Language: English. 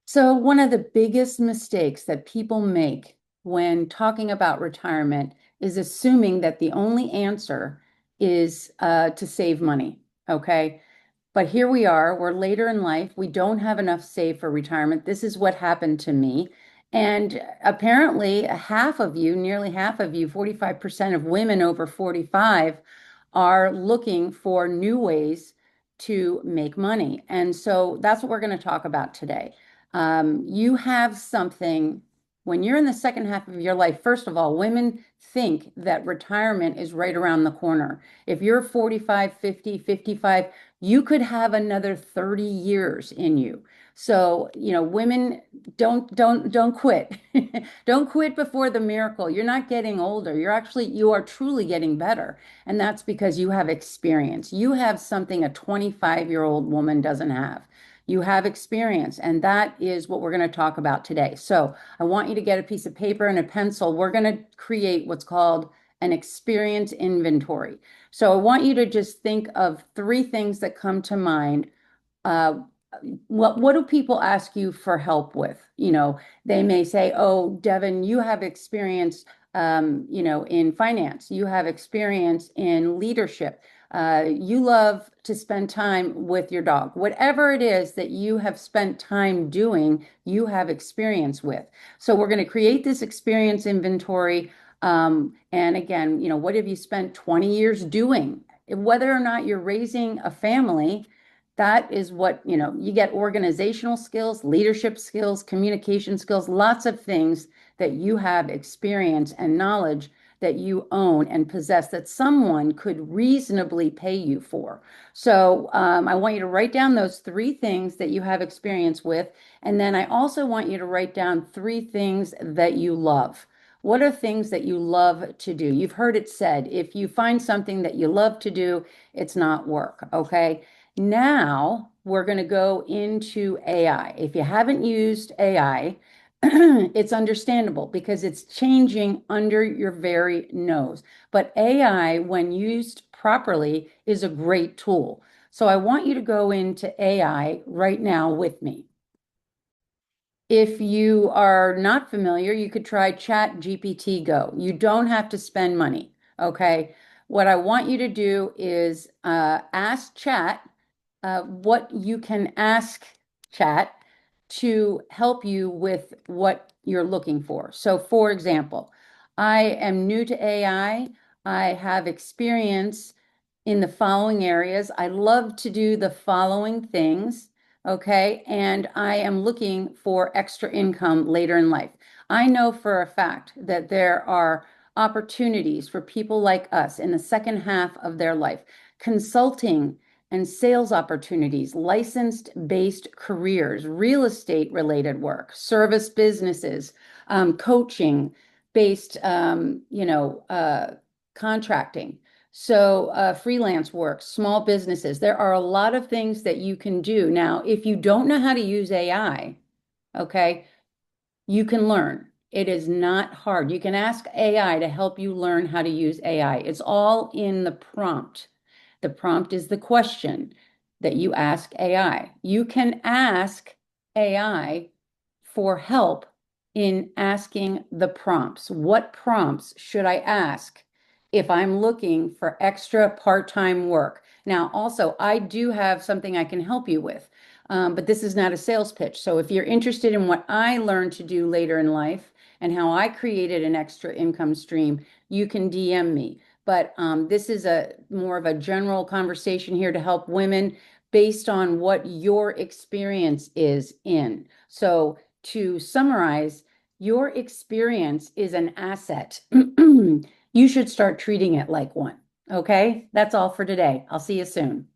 So, one of the biggest mistakes that people make when talking about retirement is assuming that the only answer is to save money. Okay. But here we are, we're later in life. We don't have enough saved for retirement. This is what happened to me. And apparently, half of you, nearly half of you, 45% of women over 45 are looking for new ways to make money. And so that's what we're going to talk about today. You have something when you're in the second half of your life. First of all, women think that retirement is right around the corner. If you're 45, 50, 55, you could have another 30 years in you. So, women don't quit. Don't quit before the miracle. You're not getting older. You are truly getting better. And that's because you have experience. You have something a 25-year-old woman doesn't have. You have experience, and that is what we're going to talk about today. So, I want you to get a piece of paper and a pencil. We're going to create what's called an experience inventory. So I want you to just think of three things that come to mind. Uh, what do people ask you for help with? They may say, "Oh, Devin, you have experience, in finance. You have experience in leadership. You love to spend time with your dog. Whatever it is that you have spent time doing, you have experience with." So we're going to create this experience inventory. And again, what have you spent 20 years doing? Whether or not you're raising a family, that is what, you get organizational skills, leadership skills, communication skills, lots of things that you have experience and knowledge that you own and possess that someone could reasonably pay you for. So I want you to write down those three things that you have experience with. And then I also want you to write down three things that you love. What are things that you love to do? You've heard it said, if you find something that you love to do, it's not work. Okay. Now we're going to go into AI. If you haven't used AI, it's understandable because it's changing under your very nose. But AI, when used properly, is a great tool. So I want you to go into AI right now with me. If you are not familiar, you could try Chat GPT Go. You don't have to spend money. Okay. What I want you to do is ask Chat what you can ask Chat to help you with what you're looking for. So, for example, I am new to AI. I have experience in the following areas. I love to do the following things. Okay. And I am looking for extra income later in life. I know for a fact that there are opportunities for people like us in the second half of their life. Consulting and sales opportunities, licensed based careers, real estate related work, service businesses, coaching based, contracting. So, freelance work, small businesses. There are a lot of things that you can do. Now, if you don't know how to use AI, okay, you can learn. It is not hard. You can ask AI to help you learn how to use AI. It's all in the prompt. The prompt is the question that you ask AI. You can ask AI for help in asking the prompts. What prompts should I ask if I'm looking for extra part-time work? Now, also, I do have something I can help you with, but this is not a sales pitch. So if you're interested in what I learned to do later in life and how I created an extra income stream, you can DM me. But this is a more of a general conversation here to help women based on what your experience is in. So to summarize, your experience is an asset. You should start treating it like one. Okay, that's all for today. I'll see you soon.